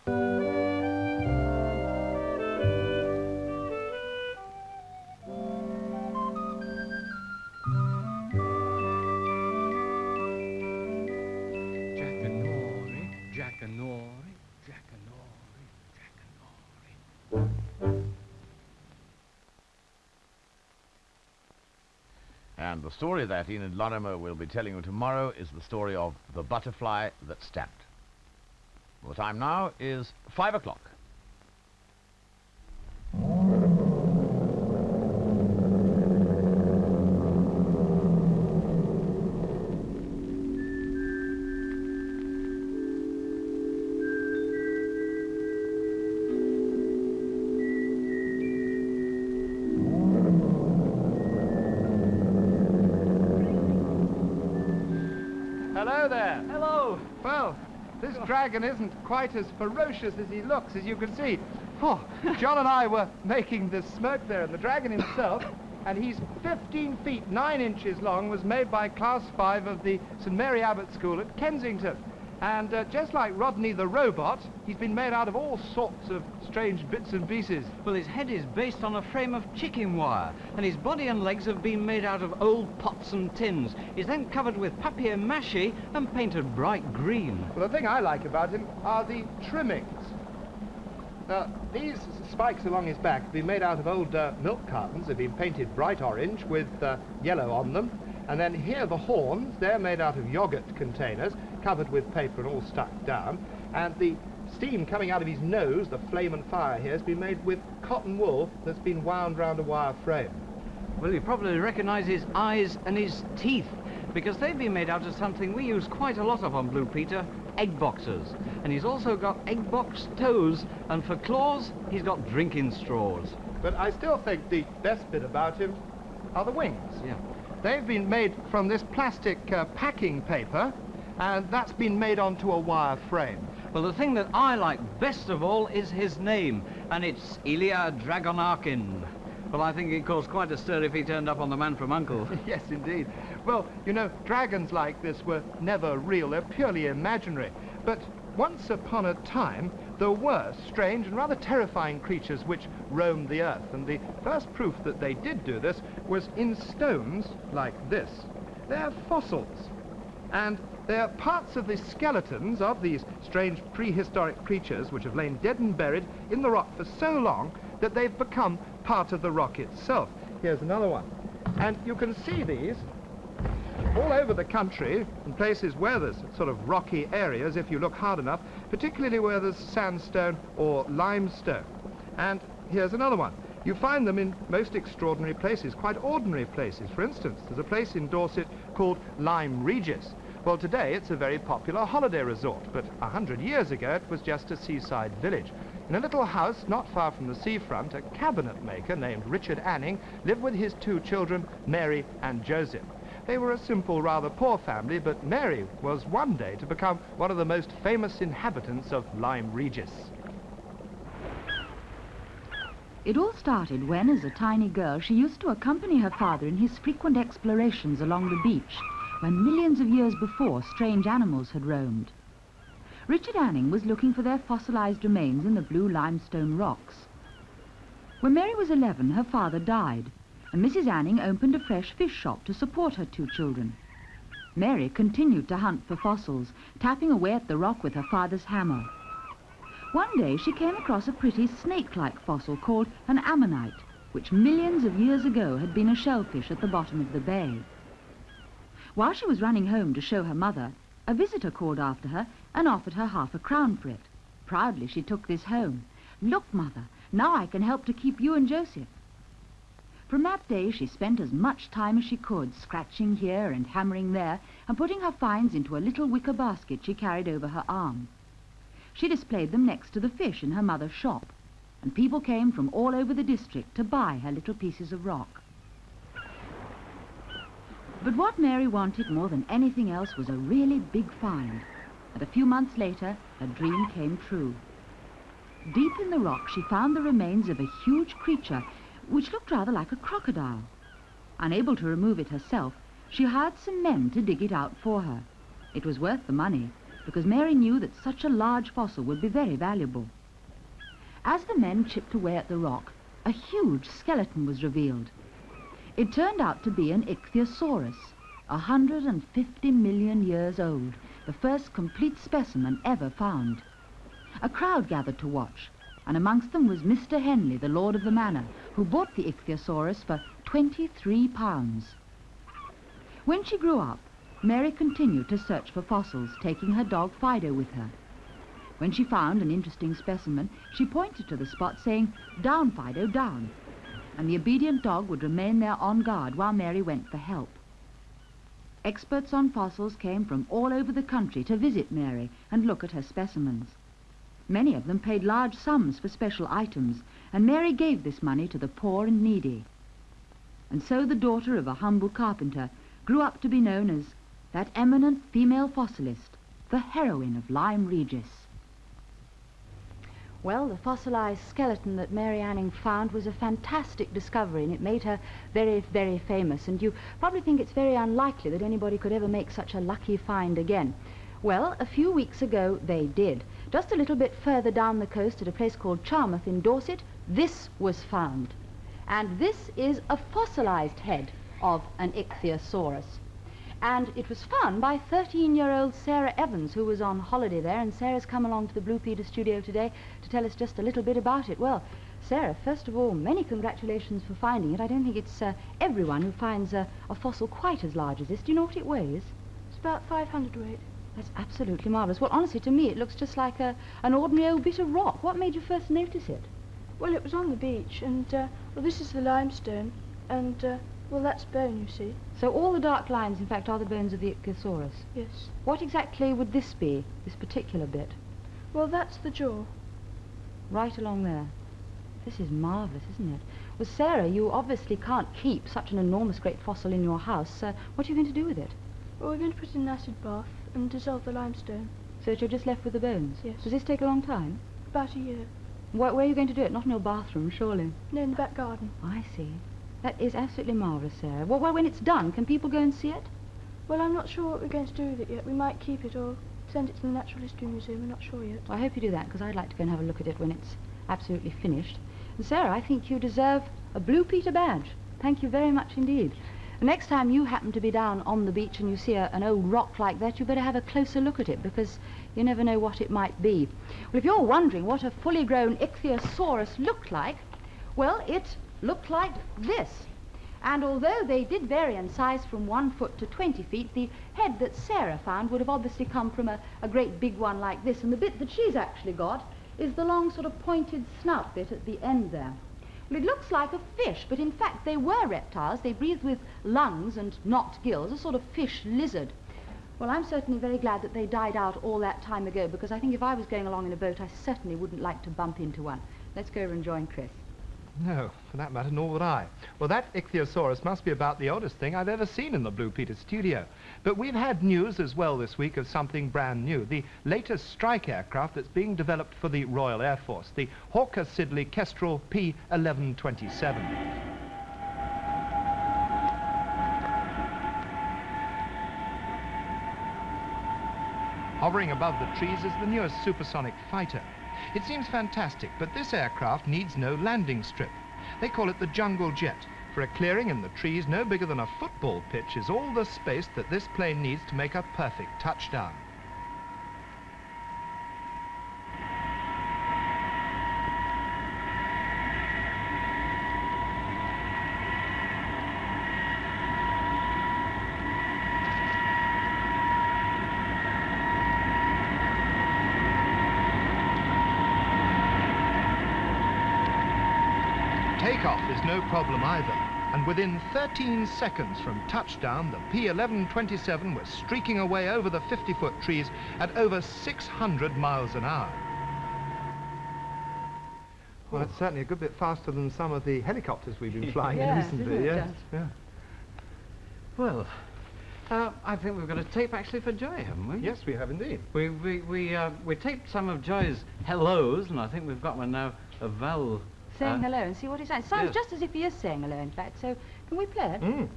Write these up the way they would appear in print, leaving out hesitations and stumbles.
Jackanory, Jackanory, Jackanory, Jackanory. And the story that Enid Lorimer will be telling you tomorrow is the story of The Butterfly That Stamped. The time now is 5 o'clock. Hello there. Hello. Well, this dragon isn't quite as ferocious as he looks, as you can see. Oh, John and I were making the smoke there, and the dragon himself, and he's 15 feet 9 inches long, was made by Class 5 of the St Mary Abbot School at Kensington. And just like Rodney the robot, he's been made out of all sorts of strange bits and pieces. Well, his head is based on a frame of chicken wire, and his body and legs have been made out of old pots and tins. He's then covered with papier-mâché and painted bright green. Well, the thing I like about him are the trimmings. Now, these spikes along his back have been made out of old milk cartons. They've been painted bright orange with yellow on them. And then here the horns, they're made out of yogurt containers, covered with paper and all stuck down. And the steam coming out of his nose, the flame and fire here, has been made with cotton wool that's been wound round a wire frame. Well, you probably recognize his eyes and his teeth, because they've been made out of something we use quite a lot of on Blue Peter, egg boxes. And he's also got egg box toes, and for claws, he's got drinking straws. But I still think the best bit about him are the wings. Yeah. They've been made from this plastic packing paper, and that's been made onto a wire frame. Well, the thing that I like best of all is his name, and it's Ilya Dragonarkin. Well, I think he'd cause quite a stir if he turned up on The Man from U.N.C.L.E. Yes, indeed. Well, you know, dragons like this were never real. They're purely imaginary. But once upon a time, there were strange and rather terrifying creatures which roamed the earth. And the first proof that they did do this was in stones like this. They're fossils. And they're parts of the skeletons of these strange prehistoric creatures which have lain dead and buried in the rock for so long that they've become part of the rock itself. Here's another one. And you can see these all over the country, in places where there's sort of rocky areas, if you look hard enough, particularly where there's sandstone or limestone. And here's another one. You find them in most extraordinary places, quite ordinary places. For instance, there's a place in Dorset called Lyme Regis. Well, today it's a very popular holiday resort, but 100 years ago it was just a seaside village. In a little house not far from the seafront, a cabinet maker named Richard Anning lived with his 2 children, Mary and Joseph. They were a simple, rather poor family, but Mary was one day to become one of the most famous inhabitants of Lyme Regis. It all started when, as a tiny girl, she used to accompany her father in his frequent explorations along the beach, where millions of years before strange animals had roamed. Richard Anning was looking for their fossilized remains in the blue limestone rocks. When Mary was 11, her father died, and Mrs. Anning opened a fresh fish shop to support her 2 children. Mary continued to hunt for fossils, tapping away at the rock with her father's hammer. One day she came across a pretty snake-like fossil called an ammonite, which millions of years ago had been a shellfish at the bottom of the bay. While she was running home to show her mother, a visitor called after her and offered her ½ a crown for it. Proudly she took this home. "Look, Mother, now I can help to keep you and Joseph." From that day she spent as much time as she could, scratching here and hammering there, and putting her finds into a little wicker basket she carried over her arm. She displayed them next to the fish in her mother's shop, and people came from all over the district to buy her little pieces of rock. But what Mary wanted more than anything else was a really big find, and a few months later her dream came true. Deep in the rock she found the remains of a huge creature which looked rather like a crocodile. Unable to remove it herself, she hired some men to dig it out for her. It was worth the money, because Mary knew that such a large fossil would be very valuable. As the men chipped away at the rock, a huge skeleton was revealed. It turned out to be an ichthyosaurus, 150 million years old, the first complete specimen ever found. A crowd gathered to watch, and amongst them was Mr. Henley, the lord of the manor, who bought the ichthyosaurus for £23. When she grew up, Mary continued to search for fossils, taking her dog Fido with her. When she found an interesting specimen, she pointed to the spot, saying, "Down, Fido, down." And the obedient dog would remain there on guard while Mary went for help. Experts on fossils came from all over the country to visit Mary and look at her specimens. Many of them paid large sums for special items, and Mary gave this money to the poor and needy. And so the daughter of a humble carpenter grew up to be known as that eminent female fossilist, the heroine of Lyme Regis. Well, the fossilized skeleton that Mary Anning found was a fantastic discovery, and it made her very, very famous. And you probably think it's very unlikely that anybody could ever make such a lucky find again. Well, a few weeks ago they did. Just a little bit further down the coast at a place called Charmouth in Dorset, this was found. And this is a fossilized head of an ichthyosaurus. And it was found by 13-year-old Sarah Evans, who was on holiday there, and Sarah's come along to the Blue Peter studio today to tell us just a little bit about it. Well, Sarah, first of all, many congratulations for finding it. I don't think it's everyone who finds a fossil quite as large as this. Do you know what it weighs? It's about 500 weight. That's absolutely marvellous. Well, honestly, to me, it looks just like an ordinary old bit of rock. What made you first notice it? Well, it was on the beach, and, well, this is the limestone, and, well, that's bone, you see. So all the dark lines, in fact, are the bones of the ichthyosaurus? Yes. What exactly would this be, this particular bit? Well, that's the jaw. Right along there. This is marvellous, isn't it? Well, Sarah, you obviously can't keep such an enormous great fossil in your house. What are you going to do with it? Well, we're going to put it in an acid bath and dissolve the limestone. So that you're just left with the bones? Yes. Does this take a long time? About a year. Where are you going to do it? Not in your bathroom, surely? No, in the back garden. I see. That is absolutely marvellous, Sarah. Well, when it's done, can people go and see it? Well, I'm not sure what we're going to do with it yet. We might keep it or send it to the Natural History Museum. We're not sure yet. Well, I hope you do that, because I'd like to go and have a look at it when it's absolutely finished. And Sarah, I think you deserve a Blue Peter badge. Thank you very much indeed. The next time you happen to be down on the beach and you see an old rock like that, you better have a closer look at it, because you never know what it might be. Well, if you're wondering what a fully grown ichthyosaurus looked like, well, it looked like this. And although they did vary in size from 1 foot to 20 feet, the head that Sarah found would have obviously come from a great big one like this. And the bit that she's actually got is the long sort of pointed snout bit at the end there. Well, it looks like a fish, but in fact they were reptiles. They breathed with lungs and not gills, a sort of fish lizard. Well, I'm certainly very glad that they died out all that time ago, because I think if I was going along in a boat, I certainly wouldn't like to bump into one. Let's go over and join Chris. No, for that matter, nor would I. Well, that ichthyosaurus must be about the oldest thing I've ever seen in the Blue Peter studio. But we've had news as well this week of something brand new, the latest strike aircraft that's being developed for the Royal Air Force, the Hawker Siddeley Kestrel P1127. Hovering above the trees is the newest supersonic fighter. It seems fantastic, but this aircraft needs no landing strip. They call it the Jungle Jet. For a clearing in the trees no bigger than a football pitch is all the space that this plane needs to make a perfect touchdown. Takeoff is no problem either, and within 13 seconds from touchdown, the P1127 was streaking away over the 50-foot trees at over 600 miles an hour. Well, it's certainly a good bit faster than some of the helicopters we've been flying Yes, recently. isn't it, Yes. just? Yeah. Well, I think we've got a tape actually for Joy, haven't we? Yes, we have indeed. We taped some of Joy's hellos, and I think we've got one now of Val. Saying hello and see what it sounds. Sounds yes. just as if he is saying hello, in fact. So, can we play it? Mm.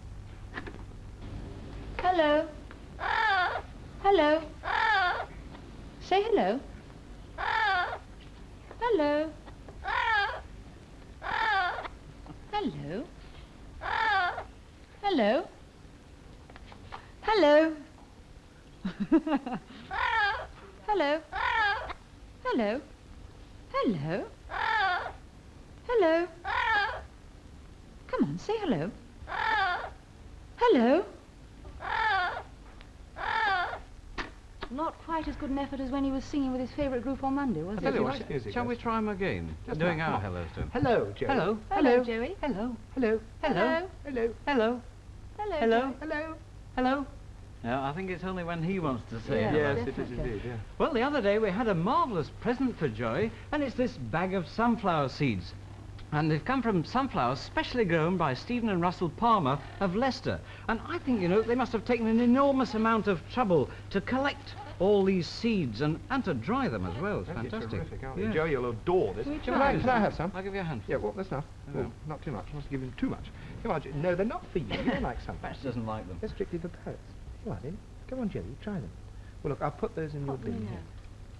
Hello. Hello. Say hello. Hello. Hello. Hello. Hello. Hello. Hello. Hello. Hello. Come on, say hello. Hello. Not quite as good an effort as when he was singing with his favourite group on Monday, was Tell it? you what, music Shall is. we try him again? Just Doing now, our come on. hellos to him. Hello, Joey. Hello. Hello, Joey. Hello. Hello. Hello. Hello. Hello. Hello. Hello. Joey. Hello. Hello. No, I think it's only when he wants to say Yeah. hello. Yes, it is definitely. indeed, yeah. Well, the other day we had a marvellous present for Joey, and it's this bag of sunflower seeds. And they've come from sunflowers specially grown by Stephen and Russell Palmer of Leicester. And I think, you know, they must have taken an enormous amount of trouble to collect all these seeds and to dry them as well. It's They're fantastic. terrific, aren't they? Yeah. Joey, you'll adore this. Can we Can try I have some? I'll give you a hand. Yeah, well, that's enough. Oh. Oh, not too much. I must give him too much. Come on, Joey. No, they're not for you. You don't like some. Bats doesn't like them. They're strictly for poets. Come on, then. Come on, Joey, try them. Well, look, I'll put those in your Put them bin in here.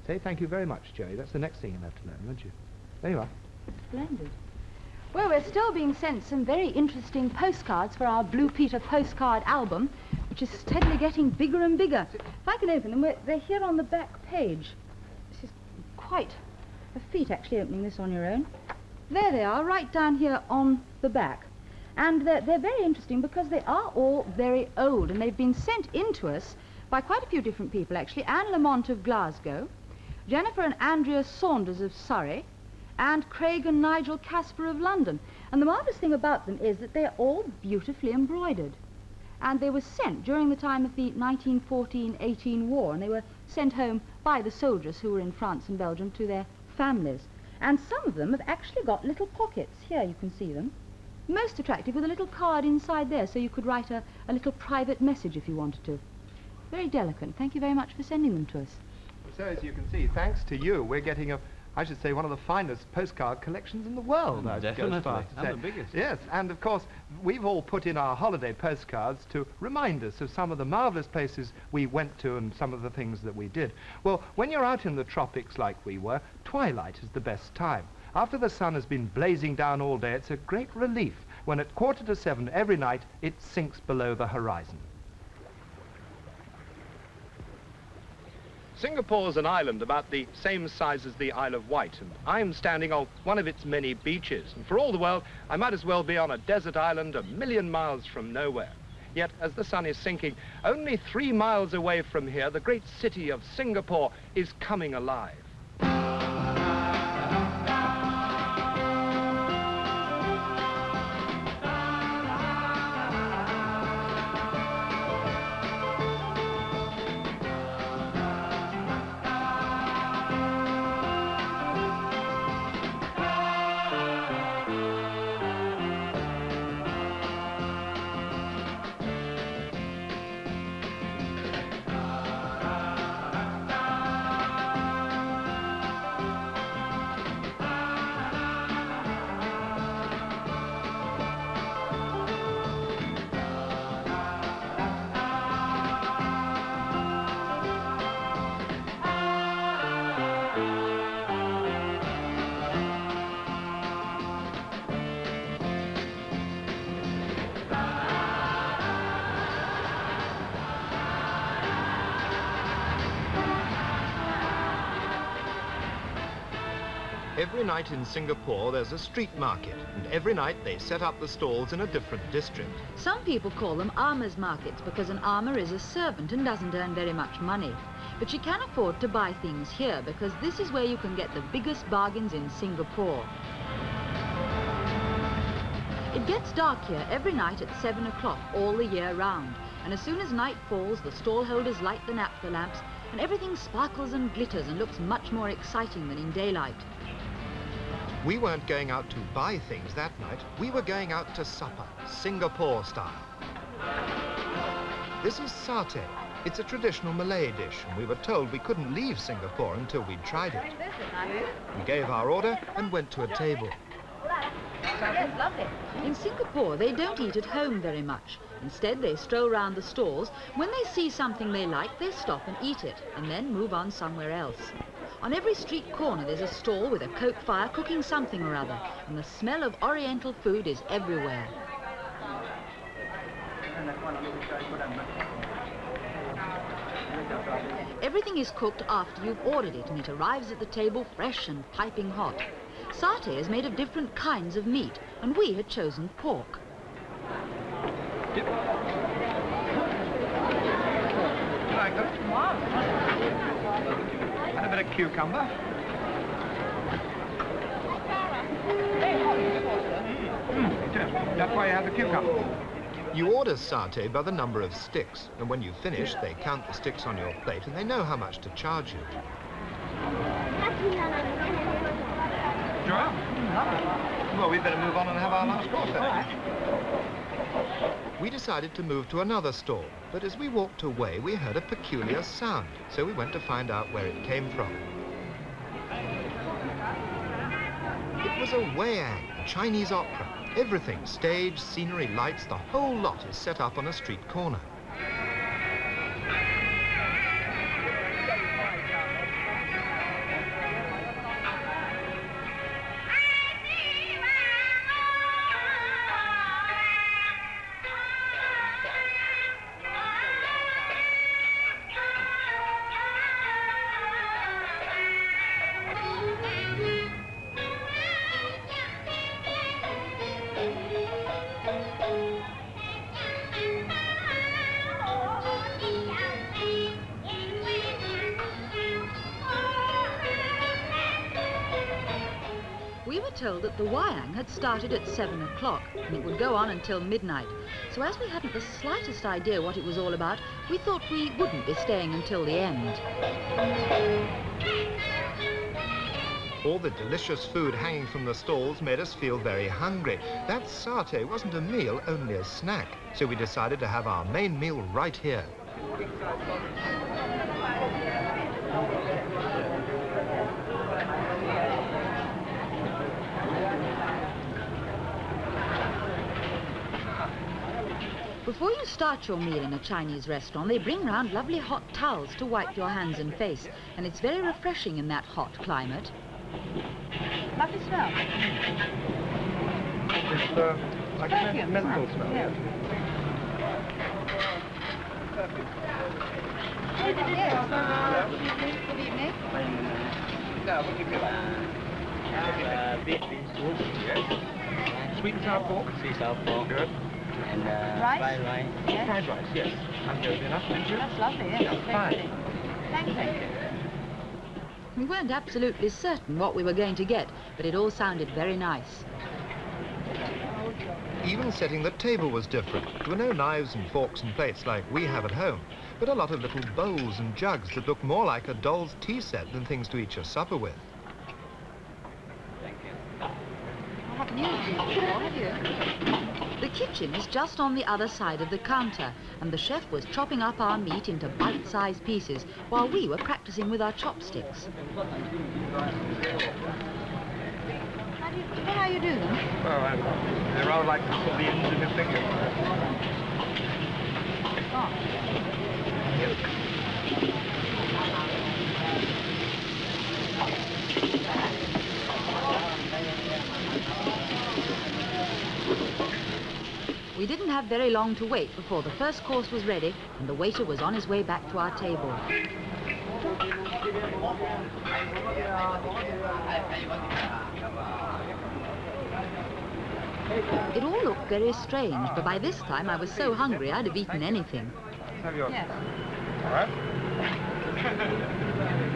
there. Say thank you very much, Joey. That's the next thing you'll have to learn, won't you? There you are. Splendid. Well, we're still being sent some very interesting postcards for our Blue Peter postcard album, which is steadily getting bigger and bigger. If I can open them, they're here on the back page. This is quite a feat, actually, opening this on your own. There they are, right down here on the back. And they're very interesting because they are all very old, and they've been sent in to us by quite a few different people, actually. Anne Lamont of Glasgow, Jennifer and Andrea Saunders of Surrey, and Craig and Nigel Casper of London. And the marvellous thing about them is that they're all beautifully embroidered. And they were sent during the time of the 1914-18 war, and they were sent home by the soldiers who were in France and Belgium to their families. And some of them have actually got little pockets. Here you can see them. Most attractive, with a little card inside there, so you could write a little private message if you wanted to. Very delicate. Thank you very much for sending them to us. So, as you can see, thanks to you, we're getting I should say, one of the finest postcard collections in the world. I'd go as Definitely, far as to and say. the biggest. Yes, and of course, we've all put in our holiday postcards to remind us of some of the marvellous places we went to and some of the things that we did. Well, when you're out in the tropics like we were, twilight is the best time. After the sun has been blazing down all day, it's a great relief when at 7:15 every night it sinks below the horizon. Singapore's an island about the same size as the Isle of Wight, and I'm standing on one of its many beaches. And for all the world, I might as well be on a desert island a million miles from nowhere. Yet, as the sun is sinking, only 3 miles away from here, the great city of Singapore is coming alive. Every night in Singapore there's a street market, and every night they set up the stalls in a different district. Some people call them armors' markets because an armor is a servant and doesn't earn very much money. But you can afford to buy things here because this is where you can get the biggest bargains in Singapore. It gets dark here every night at 7 o'clock all the year round. And as soon as night falls, the stall holders light the naphtha lamps and everything sparkles and glitters and looks much more exciting than in daylight. We weren't going out to buy things that night. We were going out to supper, Singapore style. This is satay. It's a traditional Malay dish, and we were told we couldn't leave Singapore until we'd tried it. We gave our order and went to a table. Yes, lovely. In Singapore, they don't eat at home very much. Instead, they stroll round the stalls. When they see something they like, they stop and eat it, and then move on somewhere else. On every street corner there's a stall with a coke fire cooking something or other, and the smell of Oriental food is everywhere. Everything is cooked after you've ordered it, and it arrives at the table fresh and piping hot. Satay is made of different kinds of meat, and we had chosen pork. Like that? And a bit of cucumber. That's why you have the cucumber. You order satay by the number of sticks, and when you finish, they count the sticks on your plate and they know how much to charge you. Sure. Well, we'd better move on and have our last course then. We decided to move to another stall, but as we walked away, we heard a peculiar sound, so we went to find out where it came from. It was a wayang, a Chinese opera. Everything, stage, scenery, lights, the whole lot is set up on a street corner. We were told that the wayang had started at 7 o'clock and it would go on until midnight. So as we hadn't the slightest idea what it was all about, we thought we wouldn't be staying until the end. All the delicious food hanging from the stalls made us feel very hungry. That satay wasn't a meal, only a snack. So we decided to have our main meal right here. Before you start your meal in a Chinese restaurant, they bring round lovely hot towels to wipe your hands and face, and it's very refreshing in that hot climate. Lovely smell. It's like a menthol smell. Yeah. Good evening. Sweet and sour pork? Sweet sour pork. Good. And Rice? fried rice. Yes. Fried rice, yes. And good enough, thank you. That's lovely, yes. Very Fine. pretty. Thank you. We weren't absolutely certain what we were going to get, but it all sounded very nice. Even setting the table was different. There were no knives and forks and plates like we have at home, but a lot of little bowls and jugs that looked more like a doll's tea set than things to eat your supper with. I haven't used these before, have you? The kitchen is just on the other side of the counter, and the chef was chopping up our meat into bite-sized pieces while we were practicing with our chopsticks. How do you do them? Well, I rather like to put the ends in your fingers. We didn't have very long to wait before the first course was ready and the waiter was on his way back to our table. It all looked very strange, but by this time I was so hungry I'd have eaten anything. Let's have yours. Yes. All right.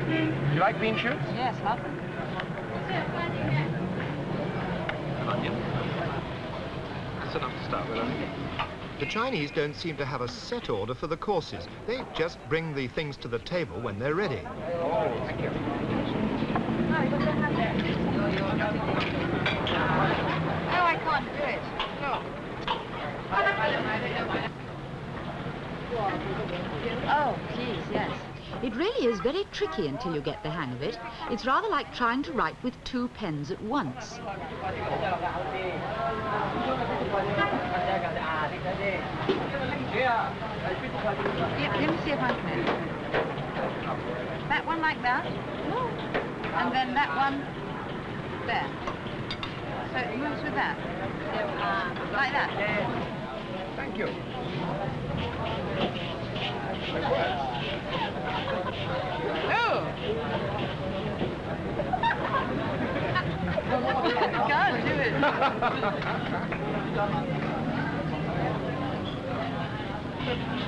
Do you like bean shoots? Yes, lovely. An onion. That's enough to start with, I think. The Chinese don't seem to have a set order for the courses. They just bring the things to the table when they're ready. Oh, thank you. No, you don't have that. Oh, I can't do it. Oh, please, yes. It really is very tricky until you get the hang of it. It's rather like trying to write with 2 pens at once. Yeah, let me see if I can. That one like that? No. And then that one there. So it moves with that. Like that. Thank you. Oh! I can't do it.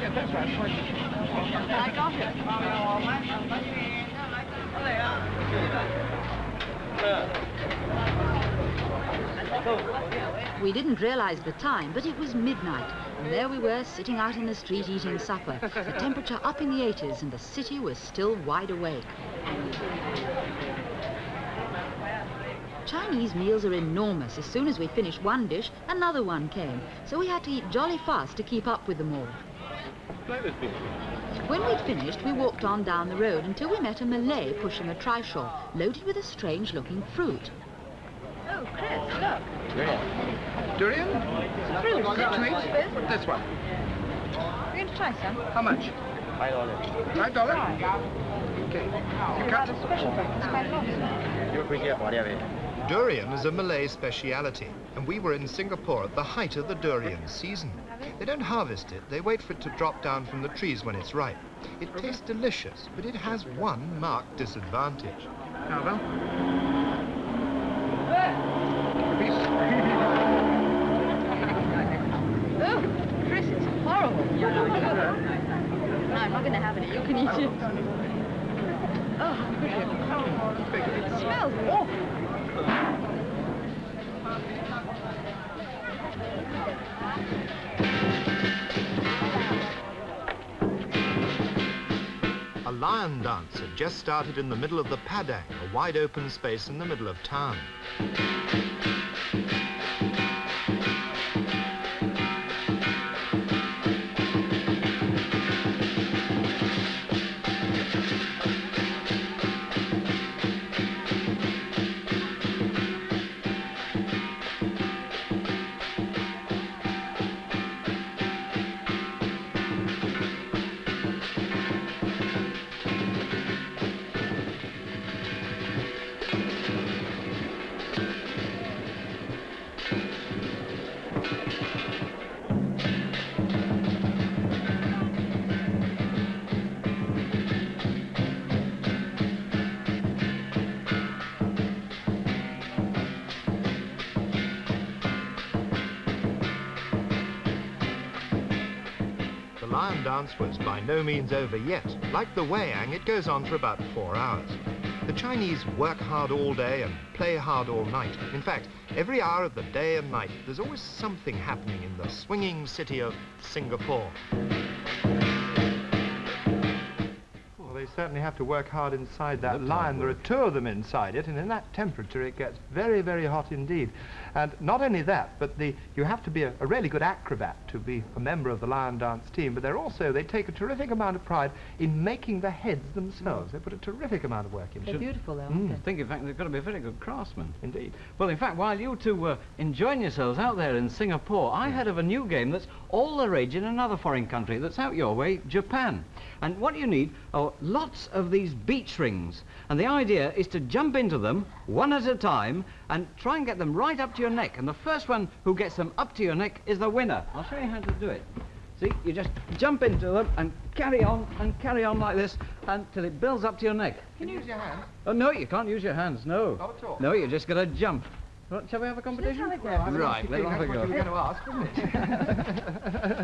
Yeah, that's right. I got it. We didn't realize the time, but it was midnight, and there we were sitting out in the street eating supper, the temperature up in the 80s, and the city was still wide awake. Chinese meals are enormous. As soon as we finished one dish, another one came, so we had to eat jolly fast to keep up with them all. When we'd finished, we walked on down the road until we met a Malay pushing a trishaw, loaded with a strange-looking fruit. Oh, Chris, look. Durian? Fruit. Sweet? This one. You're going to try some? How much? $5. $5? Okay. You cut? A special fruit. It's quite hot. Durian is a Malay speciality, and we were in Singapore at the height of the durian season. They don't harvest it, they wait for it to drop down from the trees when it's ripe. It tastes delicious, but it has one marked disadvantage. Now, well. Oh, Chris, it's horrible. No, I'm not going to have it. You can eat it. Oh, it smells awful. A lion dance had just started in the middle of the Padang, a wide open space in the middle of town. The lion dance was by no means over yet. Like the Wayang, it goes on for about 4 hours. The Chinese work hard all day and play hard all night. In fact, every hour of the day and night, there's always something happening in the swinging city of Singapore. Well, they certainly have to work hard inside that lion. There are 2 of them inside it, and in that temperature it gets very, very hot indeed. And not only that, but you have to be a really good acrobat to be a member of the lion dance team, but they take a terrific amount of pride in making the heads themselves. They put a terrific amount of work into They're it. beautiful, though, aren't I they? think, in fact, they've got to be a very good craftsmen. Indeed. Well, in fact, while you two were enjoying yourselves out there in Singapore, I heard of a new game that's all the rage in another foreign country that's out your way, Japan. And what you need are lots of these beach rings. And the idea is to jump into them one at a time and try and get them right up to your neck. And the first one who gets them up to your neck is the winner. I'll show you how to do it. See, you just jump into them and carry on like this until it builds up to your neck. Can you use your hands? Oh, no, you can't use your hands, no. Not at all. No, you just got to jump. Right, shall we have a competition? Right, let's have a That's what you were go. going to ask, wasn't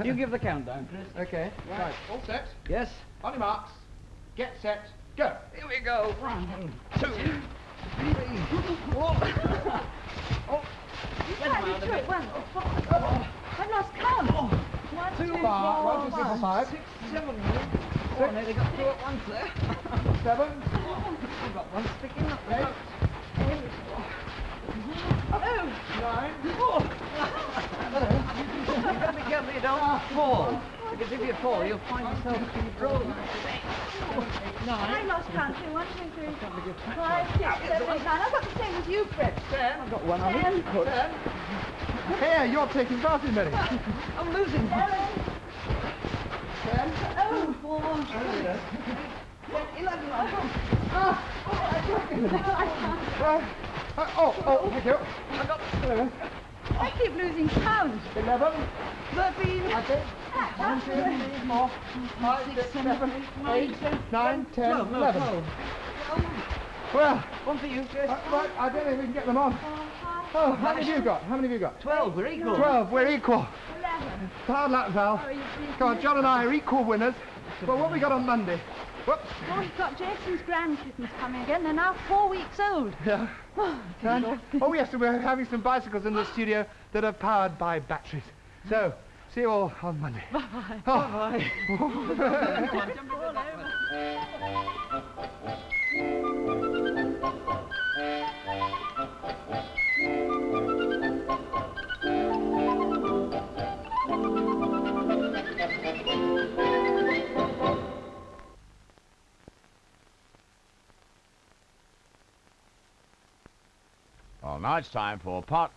it? You give the countdown, Chris. Okay. Right. All set. Yes. On your marks. Get set. Go. Here we go. 1, 2, 3, 4. Oh, You tried to do it once. I've lost count. 1, 2, 3, 4, 1, 2, 3, 4, 5. 6, 7. Oh, I nearly got 2 at once there. 7. I've got one sticking up. 8. 9. Oh. You've got to be careful you don't fall. Because if you fall, you'll find yourself controlling. I lost count too. 1, 2, 3, 5, 6, 7, 8, 9. I've got the same as you, Fred. I've got one on each foot. Here, you're taking part in Mary. I'm losing. 11. Oh, thank you. I got 11. I keep losing count. 11. 13. That's it. 1, 2, 3, 4, 5, 6, 7, 8, 9, 10, 11. Well, One for you, Chris. right, I don't know if we can get them on. Oh, how many have you got? How many have you got? 12, we're equal. 12, we're equal. Hard luck, Val. Come on, John and I are equal winners. Well, what have we got on Monday? Whoops. Oh, we've got Jason's grandkittens coming again. They're now 4 weeks old. Yeah. And, oh, yes, we're having some bicycles in the studio that are powered by batteries. So, see you all on Monday. Bye-bye. Oh. Bye-bye. Come on, jump into that one. Well, now it's time for part